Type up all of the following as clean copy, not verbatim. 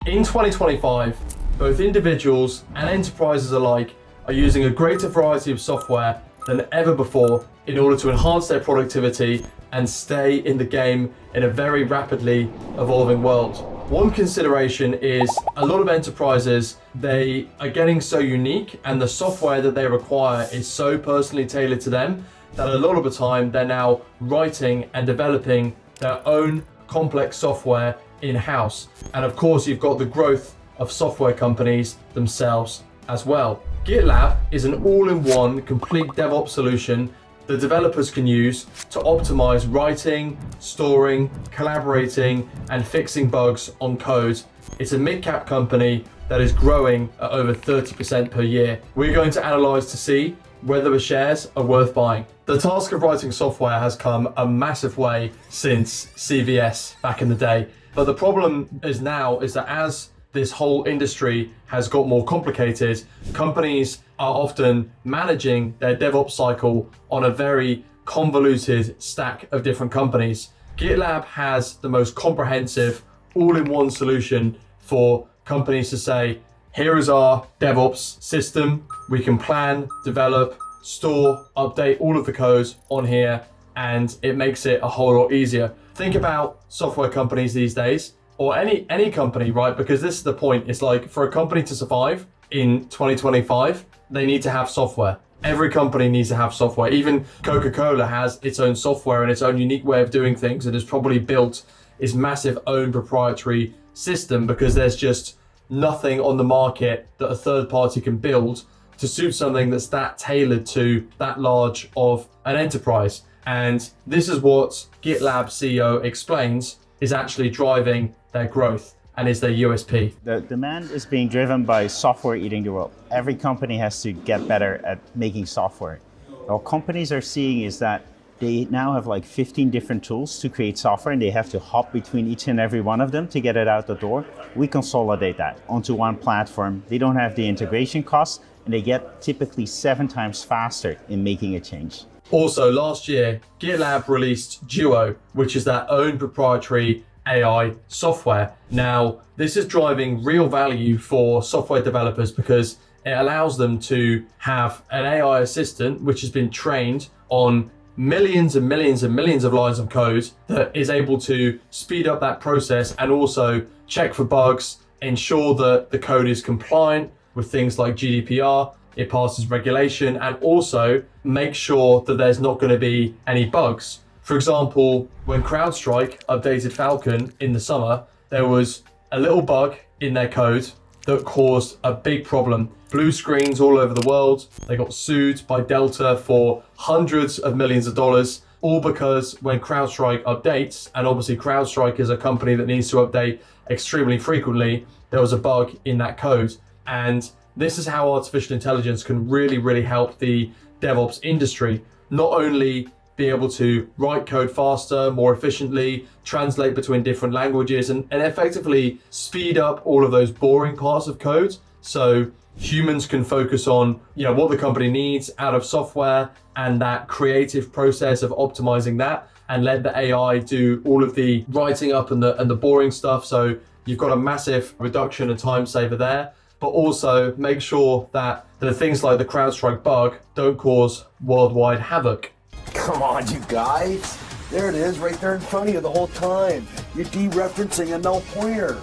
In 2025, both individuals and enterprises alike are using a greater variety of software than ever before in order to enhance their productivity and stay in the game in a very rapidly evolving world. One consideration is a lot of enterprises, they are getting so unique and the software that they require is so personally tailored to them that a lot of the time they're now writing and developing their own complex software in-house. And of course, you've got the growth of software companies themselves as well. GitLab is an all-in-one complete DevOps solution that developers can use to optimize writing, storing, collaborating, and fixing bugs on code. It's a mid-cap company that is growing at over 30% per year. We're going to analyze to see whether the shares are worth buying. The task of writing software has come a massive way since CVS back in the day. But the problem is that as this whole industry has got more complicated, companies are often managing their DevOps cycle on a very convoluted stack of different companies. GitLab has the most comprehensive all-in-one solution for companies to say, here is our DevOps system. We can plan, develop, store, update all of the code on here, and it makes it a whole lot easier. Think about software companies these days, or any company, right? Because this is the point. It's like for a company to survive in 2025, they need to have software. Every company needs to have software. Even Coca-Cola has its own software and its own unique way of doing things. It has probably built its massive own proprietary system because there's just nothing on the market that a third party can build to suit something that's that tailored to that large of an enterprise. And this is what GitLab CEO explains is actually driving their growth and is their USP. The demand is being driven by software eating the world. Every company has to get better at making software. What companies are seeing is that they now have like 15 different tools to create software and they have to hop between each and every one of them to get it out the door. We consolidate that onto one platform. They don't have the integration costs and they get typically 7 times faster in making a change. Also, last year, GitLab released Duo, which is their own proprietary AI software. Now, this is driving real value for software developers because it allows them to have an AI assistant which has been trained on millions and millions and millions of lines of code that is able to speed up that process and also check for bugs, ensure that the code is compliant with things like GDPR, it passes regulation, and also make sure that there's not going to be any bugs. For example, when CrowdStrike updated Falcon in the summer, there was a little bug in their code that caused a big problem. Blue screens all over the world. They got sued by Delta for hundreds of millions of dollars, all because when CrowdStrike updates, and obviously CrowdStrike is a company that needs to update extremely frequently, there was a bug in that code. And this is how artificial intelligence can really, really help the DevOps industry. Not only be able to write code faster, more efficiently, translate between different languages, and effectively speed up all of those boring parts of code so humans can focus on what the company needs out of software and that creative process of optimizing that, and let the AI do all of the writing up and the boring stuff. So you've got a massive reduction and time saver there, but also make sure that the things like the CrowdStrike bug don't cause worldwide havoc. Come on, you guys. There it is, right there in front of you the whole time. You're dereferencing a null pointer.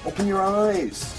Open your eyes.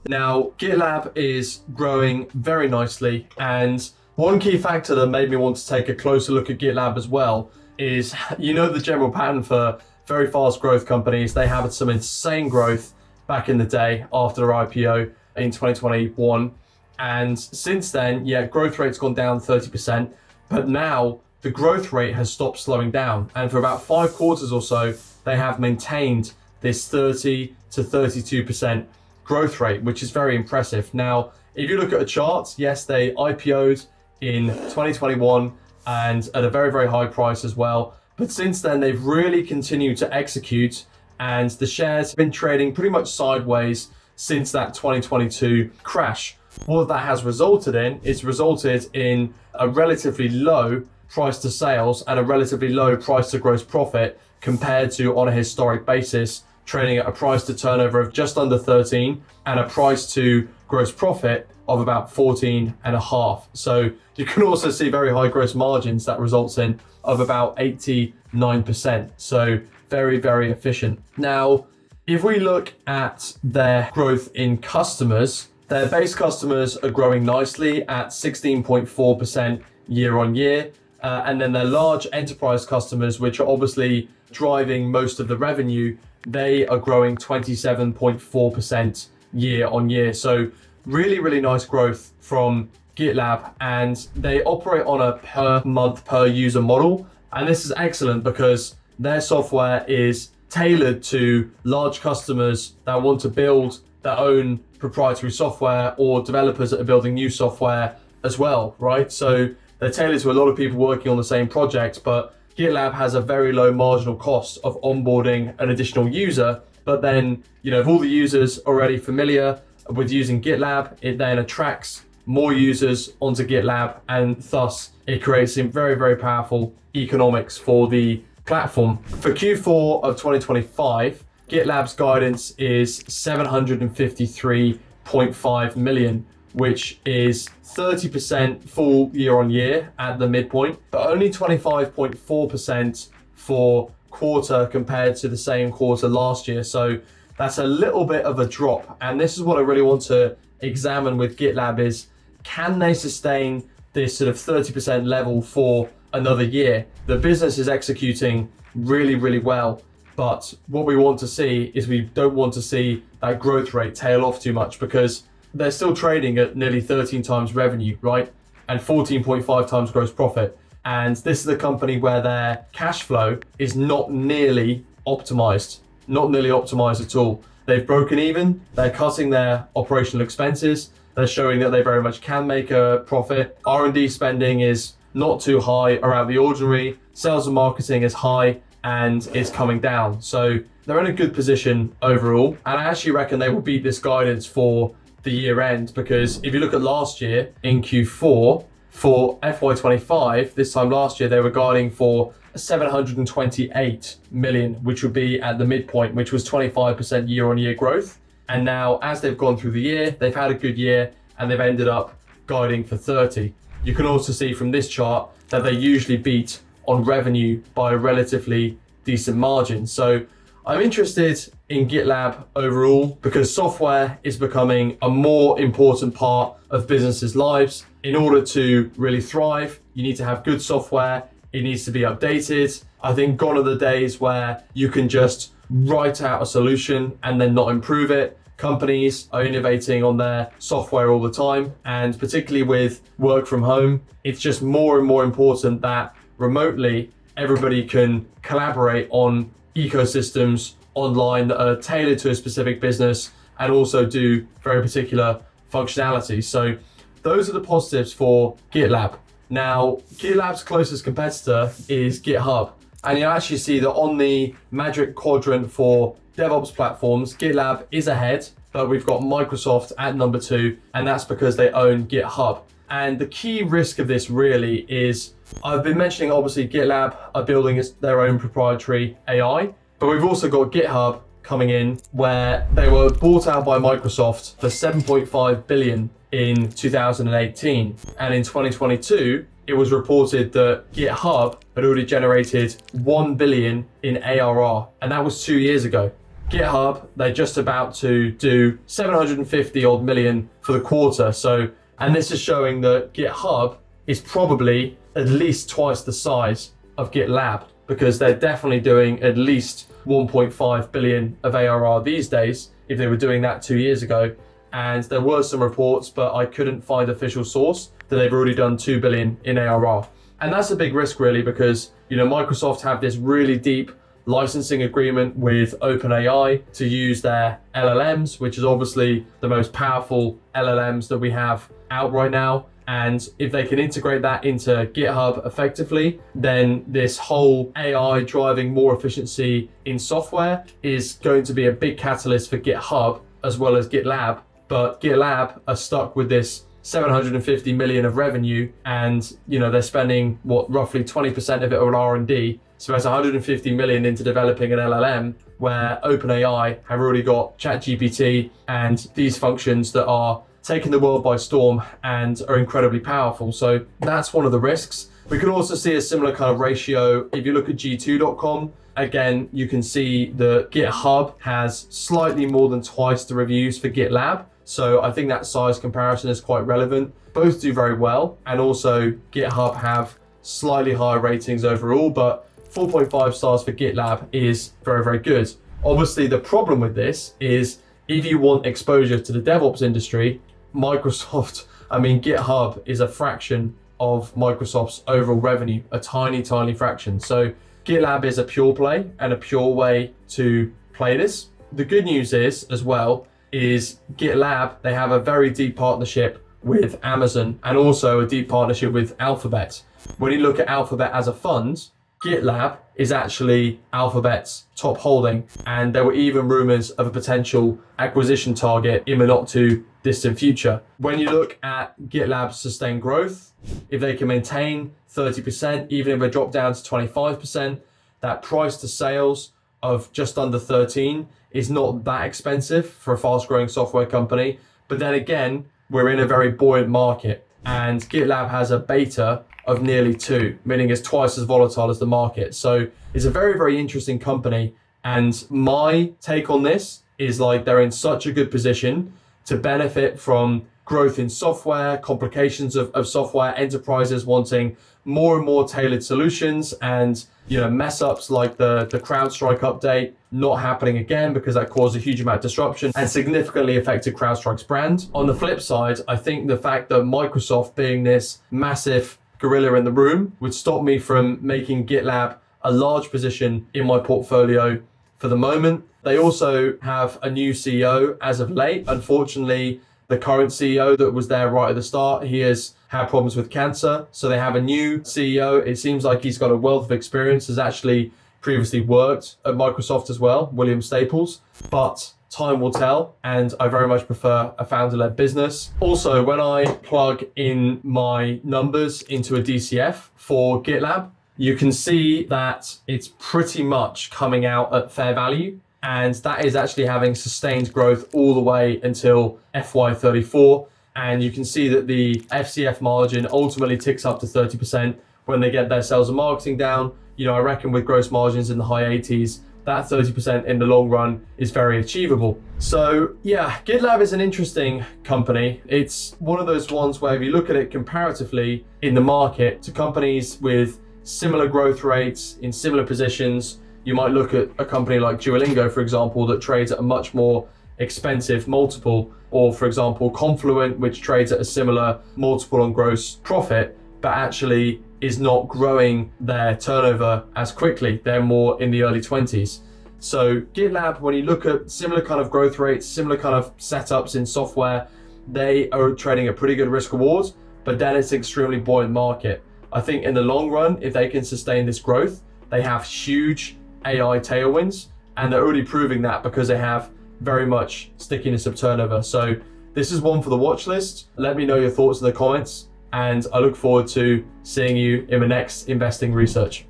Now, GitLab is growing very nicely, and one key factor that made me want to take a closer look at GitLab as well is, the general pattern for very fast growth companies. They had some insane growth back in the day after their IPO in 2021. And since then, growth rate's gone down 30%, but now the growth rate has stopped slowing down. And for about 5 quarters or so, they have maintained this 30 to 32% growth rate, which is very impressive. Now, if you look at a chart, yes, they IPO'd in 2021 and at a very, very high price as well. But since then, they've really continued to execute, and the shares have been trading pretty much sideways since that 2022 crash. What that has resulted in is a relatively low price to sales and a relatively low price to gross profit compared to, on a historic basis, trading at a price to turnover of just under 13 and a price to gross profit of about 14.5. So you can also see very high gross margins that results in of about 89%. So very, very efficient. Now, if we look at their growth in customers, their base customers are growing nicely at 16.4% year on year. And then their large enterprise customers, which are obviously driving most of the revenue, they are growing 27.4% year on year. So really, really nice growth from GitLab, and they operate on a per month, per user model. And this is excellent because their software is tailored to large customers that want to build their own proprietary software, or developers that are building new software as well, right? So they're tailored to a lot of people working on the same project, but GitLab has a very low marginal cost of onboarding an additional user. But then, if all the users are already familiar with using GitLab, it then attracts more users onto GitLab, and thus it creates some very, very powerful economics for the platform. For Q4 of 2025, GitLab's guidance is 753.5 million, which is 30% full year on year at the midpoint, but only 25.4% for quarter compared to the same quarter last year. So that's a little bit of a drop. And this is what I really want to examine with GitLab is, can they sustain this sort of 30% level for another year? The business is executing really, really well. But what we want to see is, we don't want to see that growth rate tail off too much, because they're still trading at nearly 13 times revenue, right? And 14.5 times gross profit. And this is a company where their cash flow is not nearly optimized at all. They've broken even, they're cutting their operational expenses, they're showing that they very much can make a profit. R&D spending is not too high around the ordinary, sales and marketing is high and is coming down. So they're in a good position overall. And I actually reckon they will beat this guidance for the year end, because if you look at last year in Q4 for FY25, this time last year, they were guiding for 728 million, which would be at the midpoint, which was 25% year on year growth. And now as they've gone through the year, they've had a good year and they've ended up guiding for 30. You can also see from this chart that they usually beat on revenue by a relatively decent margin. So I'm interested in GitLab overall because software is becoming a more important part of businesses' lives. In order to really thrive, you need to have good software. It needs to be updated. I think gone are the days where you can just write out a solution and then not improve it. Companies are innovating on their software all the time, and particularly with work from home, it's just more and more important that remotely everybody can collaborate on ecosystems online that are tailored to a specific business and also do very particular functionality. So those are the positives for GitLab. Now, GitLab's closest competitor is GitHub. And you actually see that on the Magic Quadrant for DevOps platforms, GitLab is ahead, but we've got Microsoft at number 2, and that's because they own GitHub. And the key risk of this really is, I've been mentioning obviously GitLab are building their own proprietary AI, but we've also got GitHub coming in where they were bought out by Microsoft for 7.5 billion in 2018. And in 2022, it was reported that GitHub had already generated 1 billion in ARR, and that was 2 years ago. GitHub, they're just about to do 750 odd million for the quarter. So, and this is showing that GitHub is probably at least twice the size of GitLab, because they're definitely doing at least 1.5 billion of ARR these days if they were doing that 2 years ago. And there were some reports, but I couldn't find official source that they've already done 2 billion in ARR. And that's a big risk really, because Microsoft have this really deep licensing agreement with OpenAI to use their LLMs, which is obviously the most powerful LLMs that we have out right now. And if they can integrate that into GitHub effectively, then this whole AI driving more efficiency in software is going to be a big catalyst for GitHub as well as GitLab. But GitLab are stuck with this 750 million of revenue, and they're spending roughly 20% of it on R&D. invest 150 million into developing an LLM, where OpenAI have already got ChatGPT and these functions that are taking the world by storm and are incredibly powerful. So that's one of the risks. We can also see a similar kind of ratio. If you look at G2.com, again, you can see that GitHub has slightly more than twice the reviews for GitLab. So I think that size comparison is quite relevant. Both do very well. And also GitHub have slightly higher ratings overall, but 4.5 stars for GitLab is very, very good. Obviously, the problem with this is if you want exposure to the DevOps industry, GitHub is a fraction of Microsoft's overall revenue, a tiny, tiny fraction. So GitLab is a pure play and a pure way to play this. The good news is, as well, is GitLab, they have a very deep partnership with Amazon and also a deep partnership with Alphabet. When you look at Alphabet as a fund, GitLab is actually Alphabet's top holding, and there were even rumors of a potential acquisition target in the not too distant future. When you look at GitLab's sustained growth, if they can maintain 30%, even if they drop down to 25%, that price to sales of just under 13 is not that expensive for a fast growing software company. But then again, we're in a very buoyant market, and GitLab has a beta of nearly 2, meaning it's twice as volatile as the market. So it's a very, very interesting company. And my take on this is like they're in such a good position to benefit from growth in software, complications of software, enterprises wanting more and more tailored solutions, and mess ups like the CrowdStrike update not happening again, because that caused a huge amount of disruption and significantly affected CrowdStrike's brand. On the flip side, I think the fact that Microsoft, being this massive gorilla in the room, would stop me from making GitLab a large position in my portfolio for the moment. They also have a new CEO as of late. Unfortunately, the current CEO that was there right at the start, he has had problems with cancer. So they have a new CEO. It seems like he's got a wealth of experience, has actually previously worked at Microsoft as well, William Staples, but time will tell. And I very much prefer a founder-led business. Also, when I plug in my numbers into a DCF for GitLab, you can see that it's pretty much coming out at fair value. And that is actually having sustained growth all the way until FY34. And you can see that the FCF margin ultimately ticks up to 30% when they get their sales and marketing down. I reckon with gross margins in the high 80s, that 30% in the long run is very achievable. So yeah, GitLab is an interesting company. It's one of those ones where if you look at it comparatively in the market to companies with similar growth rates in similar positions, you might look at a company like Duolingo, for example, that trades at a much more expensive multiple, or for example, Confluent, which trades at a similar multiple on gross profit, but actually is not growing their turnover as quickly. They're more in the early 20s. So GitLab, when you look at similar kind of growth rates, similar kind of setups in software, they are trading a pretty good risk reward, but then it's an extremely buoyant market. I think in the long run, if they can sustain this growth, they have huge AI tailwinds, and they're already proving that because they have very much stickiness of turnover. So this is one for the watch list. Let me know your thoughts in the comments, and I look forward to seeing you in the next investing research.